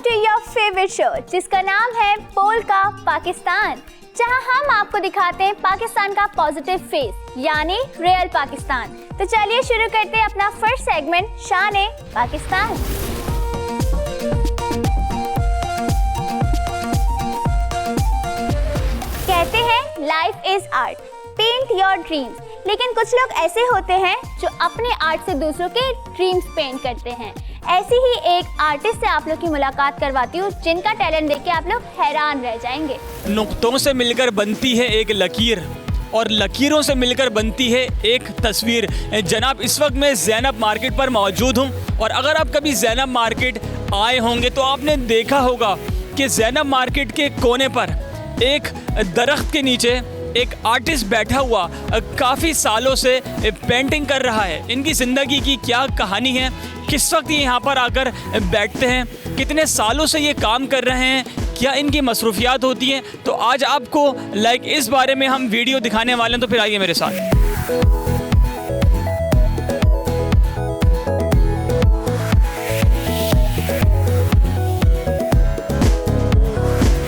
To your favourite show जिसका नाम है पोल का पाकिस्तान, जहां हम आपको दिखाते हैं पाकिस्तान का पॉजिटिव फेस यानी रियल पाकिस्तान। तो चलिए शुरू करते हैं अपना फर्स्ट सेगमेंट शान-ए पाकिस्तान। कहते हैं life is art, paint your dreams, लेकिन कुछ लोग ऐसे होते हैं जो अपने आर्ट से दूसरों के ड्रीम्स पेंट करते हैं। ऐसी ही एक आर्टिस्ट से आप लोग की मुलाकात करवाती हूँ जिनका टैलेंट देख के आप लोग हैरान रह जाएंगे। नुक्तों से मिलकर बनती है एक लकीर और लकीरों से मिलकर बनती है एक तस्वीर। जनाब, इस वक्त मैं ज़ैनब मार्केट पर मौजूद हूँ और अगर आप कभी ज़ैनब मार्केट आए होंगे तो आपने देखा होगा कि ज़ैनब मार्केट के कोने पर एक दरख्त के नीचे एक आर्टिस्ट बैठा हुआ काफ़ी सालों से पेंटिंग कर रहा है। इनकी ज़िंदगी की क्या कहानी है, किस वक्त ये यहाँ पर आकर बैठते हैं, कितने सालों से ये काम कर रहे हैं, क्या इनकी मसरूफियात होती हैं, तो आज आपको इस बारे में हम वीडियो दिखाने वाले हैं। तो फिर आइए मेरे साथ।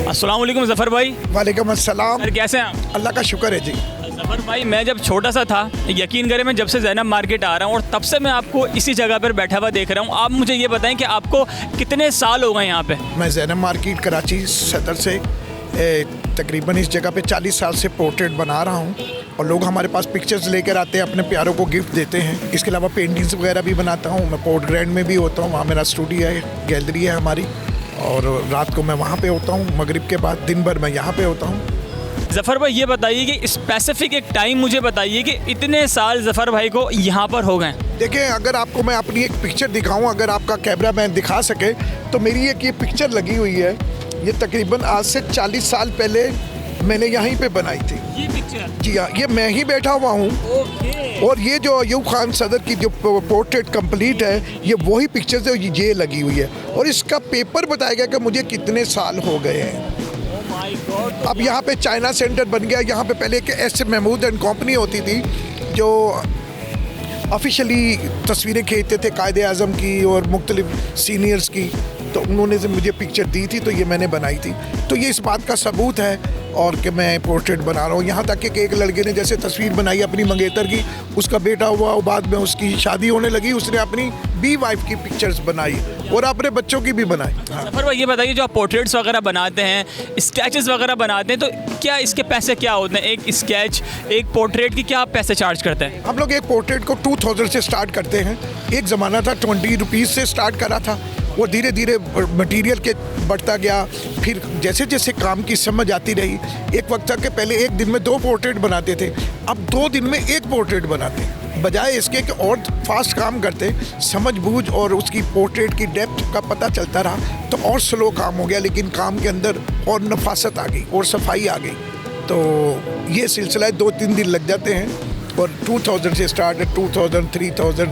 अस्सलाम वालेकुम ज़फ़र भाई। वालेकुम अस्सलाम। सर कैसे हैं आप? अल्लाह का शुक्र है जी। ज़फ़र भाई, मैं जब छोटा सा था, यकीन करें मैं जब से ज़ैनब मार्केट आ रहा हूँ और तब से मैं आपको इसी जगह पर बैठा हुआ देख रहा हूँ। आप मुझे ये बताएं कि आपको कितने साल हो गए यहाँ पे? मैं ज़ैनब मार्केट कराची सदर से तकरीबन इस जगह पे 40 साल से पोर्ट्रेट बना रहा हूँ और लोग हमारे पास पिक्चर्स लेकर आते हैं, अपने प्यारों को गिफ्ट देते हैं। इसके अलावा पेंटिंग्स वगैरह भी बनाता हूँ। मैं पोर्ट ग्रैंड में भी होता हूँ, वहाँ मेरा स्टूडियो है, गैलरी है हमारी, और रात को मैं वहाँ पे होता हूँ, मगरिब के बाद दिन भर मैं यहाँ पे होता हूँ। ज़फ़र भाई, ये बताइए कि स्पेसिफिक एक टाइम मुझे बताइए कि इतने साल ज़फ़र भाई को यहाँ पर हो गए। देखिए, अगर आपको मैं अपनी एक पिक्चर दिखाऊं, अगर आपका कैमरा मैन दिखा सके, तो मेरी एक ये पिक्चर लगी हुई है। ये तकरीबन आज से 40 साल पहले मैंने यहीं पे बनाई थी। ये पिक्चर? जी हाँ, ये मैं ही बैठा हुआ हूँ। और ये जो अयूब खान सदर की जो पोर्ट्रेट कंप्लीट है, ये वही पिक्चर है, ये लगी हुई है। और इसका पेपर बताएगा कि मुझे कितने साल हो गए हैं। अब यहाँ पे चाइना सेंटर बन गया। यहाँ पे पहले एक एस महमूद एंड कंपनी होती थी जो ऑफिशियली तस्वीरें खींचते थे कायदे आज़म की और मुख्तलिफ सीनियर्स की, तो उन्होंने से मुझे पिक्चर दी थी, तो ये मैंने बनाई थी। तो ये इस बात का सबूत है और कि मैं पोर्ट्रेट बना रहा हूँ। यहाँ तक कि एक लड़के ने जैसे तस्वीर बनाई अपनी मंगेतर की, उसका बेटा हुआ और बाद में उसकी शादी होने लगी, उसने अपनी बी वाइफ की पिक्चर्स बनाई और अपने बच्चों की भी बनाई। ज़फ़र भाई, ये बताइए, जो आप पोर्ट्रेट्स वगैरह बनाते हैं, स्केचेस वगैरह बनाते हैं, तो क्या इसके पैसे क्या होते हैं? एक स्केच, एक पोर्ट्रेट की क्या आप पैसे चार्ज करते हैं? हम लोग एक पोर्ट्रेट को 2000 से स्टार्ट करते हैं। एक ज़माना था 20 रुपीज़ से स्टार्ट करा था, वो धीरे धीरे मटेरियल के बढ़ता गया। फिर जैसे जैसे काम की समझ आती रही, एक वक्त तक के पहले एक दिन में 2 पोर्ट्रेट बनाते थे, अब 2 दिन में 1 पोर्ट्रेट बनाते हैं। बजाय इसके कि और फास्ट काम करते, समझ बूझ और उसकी पोर्ट्रेट की डेप्थ का पता चलता रहा, तो और स्लो काम हो गया, लेकिन काम के अंदर और नफासत आ गई और सफाई आ गई। तो ये सिलसिला 2-3 दिन लग जाते हैं और 2000 से स्टार्ट है, 2000, 3000,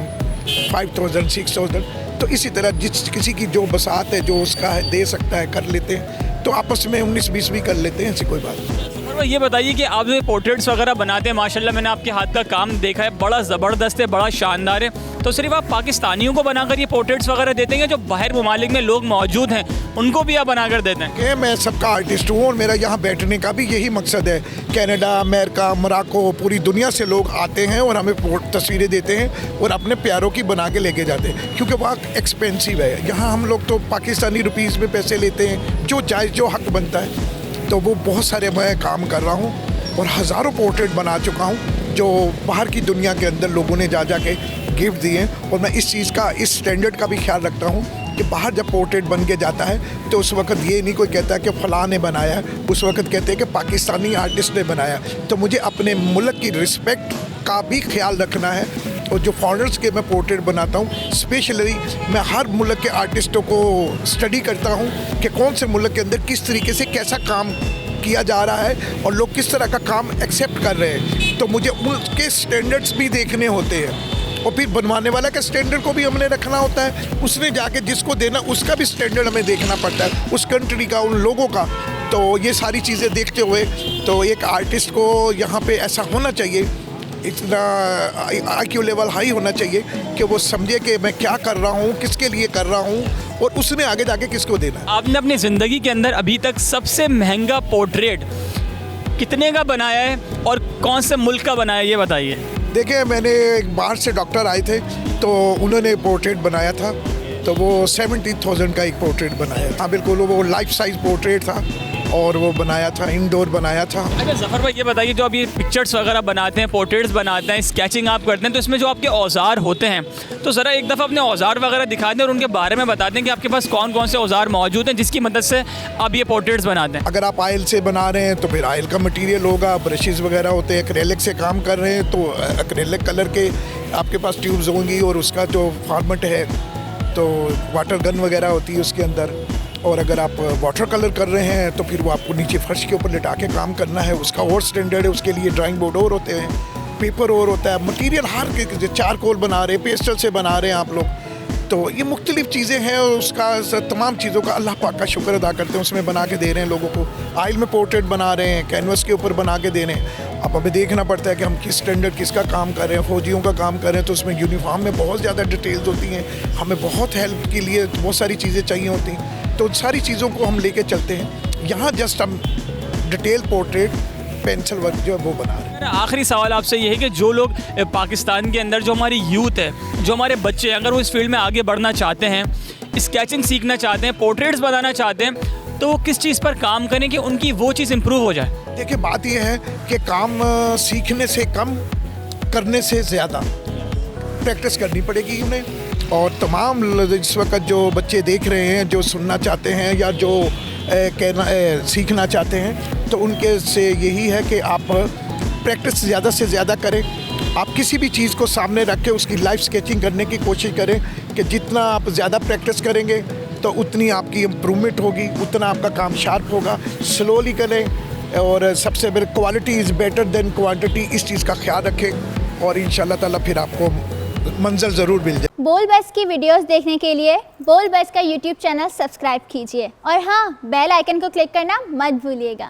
5000, 6000। तो इसी तरह जिस किसी की जो बसात है, जो उसका है, दे सकता है, कर लेते हैं। तो आपस में 19-20 भी कर लेते हैं, ऐसी कोई बात नहीं। और ये बताइए कि आप जो पोर्ट्रेट्स वगैरह बनाते हैं, माशाल्लाह मैंने आपके हाथ का काम देखा है, बड़ा ज़बरदस्त है, बड़ा शानदार है। तो सिर्फ आप पाकिस्तानियों को बनाकर ये पोर्ट्रेट्स वगैरह देते हैं, जो बाहर ममालिक में लोग मौजूद हैं उनको भी आप बनाकर देते हैं? कि मैं सबका आर्टिस्ट हूँ और मेरा यहाँ बैठने का भी यही मकसद है। कनाडा, अमेरिका, मोरक्को, पूरी दुनिया से लोग आते हैं और हमें तस्वीरें देते हैं और अपने प्यारों की बना के लेके जाते हैं, क्योंकि वहाँ एक्सपेंसिव है। यहाँ हम लोग तो पाकिस्तानी रुपीज़ में पैसे लेते हैं, जो जायज़ जो हक बनता है। तो वो बहुत सारे मैं काम कर रहा हूँ और हज़ारों पोर्ट्रेट बना चुका हूँ, जो बाहर की दुनिया के अंदर लोगों ने जा के गिफ्ट दिए। और मैं इस चीज़ का, इस स्टैंडर्ड का भी ख्याल रखता हूँ कि बाहर जब पोर्ट्रेट बन के जाता है तो उस वक्त ये नहीं कोई कहता कि फ़लाँ ने बनाया, उस वक्त कहते हैं कि पाकिस्तानी आर्टिस्ट ने बनाया। तो मुझे अपने मुल्क की रिस्पेक्ट का भी ख्याल रखना है। और जो फॉरेनर्स के मैं पोर्ट्रेट बनाता हूँ, स्पेशली मैं हर मुल्क के आर्टिस्टों को स्टडी करता हूँ कि कौन से मुल्क के अंदर किस तरीके से कैसा काम किया जा रहा है और लोग किस तरह का काम एक्सेप्ट कर रहे हैं। तो मुझे उनके स्टैंडर्ड्स भी देखने होते हैं और फिर बनवाने वाला का स्टैंडर्ड को भी हमने रखना होता है। उसने जाके जिसको देना उसका भी स्टैंडर्ड हमें देखना पड़ता है, उस कंट्री का, उन लोगों का। तो ये सारी चीज़ें देखते हुए तो एक आर्टिस्ट को यहाँ पे ऐसा होना चाहिए इतना IQ लेवल हाई होना चाहिए कि वो समझे कि मैं क्या कर रहा हूँ, किसके लिए कर रहा हूँ और उसने आगे जाके किसको देना है। आपने अपनी ज़िंदगी के अंदर अभी तक सबसे महंगा पोर्ट्रेट कितने का बनाया है और कौन से मुल्क का बनाया है, ये बताइए। देखिए, मैंने एक बाहर से डॉक्टर आए थे तो उन्होंने पोर्ट्रेट बनाया था, तो वो 70,000 का एक पोर्ट्रेट बनाया। हाँ बिल्कुल, वो लाइफ साइज पोर्ट्रेट था और वो बनाया था, इंडोर बनाया था। अच्छा ज़फ़र भाई, ये बताइए, जो आप ये पिक्चर्स वगैरह बनाते हैं, पोर्ट्रेट्स बनाते हैं, स्केचिंग आप करते हैं, तो इसमें जो आपके औजार होते हैं, तो ज़रा एक दफ़ा अपने औजार वगैरह दिखा दें और उनके बारे में बता दें कि आपके पास कौन कौन से औजार मौजूद हैं जिसकी मदद से आप ये पोर्ट्रेट्स बनाते हैं। अगर आप आयल से बना रहे हैं तो फिर आयल का मटेरियल होगा, ब्रशेज़ वगैरह होते हैं। एक्रेलिक से काम कर रहे हैं तो एक्रेलिक कलर के आपके पास ट्यूब्स होंगी और उसका जो फॉर्मेट है तो वाटर गन वगैरह होती है उसके अंदर। और अगर आप वाटर कलर कर रहे हैं तो फिर वो आपको नीचे फर्श के ऊपर लिटा के काम करना है, उसका और स्टैंडर्ड है। उसके लिए ड्राइंग बोर्ड और होते हैं, पेपर और होता है, मटेरियल हर चारकोल बना रहे हैं, पेस्टल से बना रहे हैं आप लोग, तो ये मुख्तलिफ चीज़ें हैं और उसका तमाम चीज़ों का अल्लाह पाक का शुक्र अदा करते हैं, उसमें बना के दे रहे हैं लोगों को। आयल में पोर्ट्रेट बना रहे हैं, कैनवस के ऊपर बना के दे रहे हैं। अब हमें देखना पड़ता है कि हम किस स्टैंडर्ड किसका काम कर रहे हैं। फौजियों का काम कर रहे हैं तो उसमें यूनिफॉर्म में बहुत ज़्यादा डिटेल्स होती हैं, हमें बहुत हेल्प के लिए बहुत सारी चीज़ें चाहिए होती हैं, तो सारी चीज़ों को हम लेके चलते हैं। यहाँ जस्ट हम डिटेल पोर्ट्रेट पेंसिल वर्क जो है वो बना रहे हैं। मेरा आखिरी सवाल आपसे ये है कि जो लोग पाकिस्तान के अंदर, जो हमारी यूथ है, जो हमारे बच्चे हैं, अगर वो इस फील्ड में आगे बढ़ना चाहते हैं, स्केचिंग सीखना चाहते हैं, पोर्ट्रेट्स बनाना चाहते हैं, तो वो किस चीज़ पर काम करें कि उनकी वो चीज़ इम्प्रूव हो जाए? देखिए, बात यह है कि काम सीखने से कम, करने से ज़्यादा प्रैक्टिस करनी पड़ेगी उन्हें। और तमाम इस वक्त जो बच्चे देख रहे हैं, जो सुनना चाहते हैं या जो सीखना चाहते हैं, तो उनके से यही है कि आप प्रैक्टिस ज़्यादा से ज़्यादा करें। आप किसी भी चीज़ को सामने रख के उसकी लाइव स्केचिंग करने की कोशिश करें कि जितना आप ज़्यादा प्रैक्टिस करेंगे तो उतनी आपकी इम्प्रूवमेंट होगी, उतना आपका काम शार्प होगा। स्लोली करें और सबसे पहले quality is better than quantity, इस चीज़ का ख्याल रखें और इंशाल्लाह ताला फिर आपको मंजिल ज़रूर मिल जाए। बोल बस की वीडियोस देखने के लिए बोल बस का YouTube चैनल सब्सक्राइब कीजिए और हाँ, बेल आइकन को क्लिक करना मत भूलिएगा।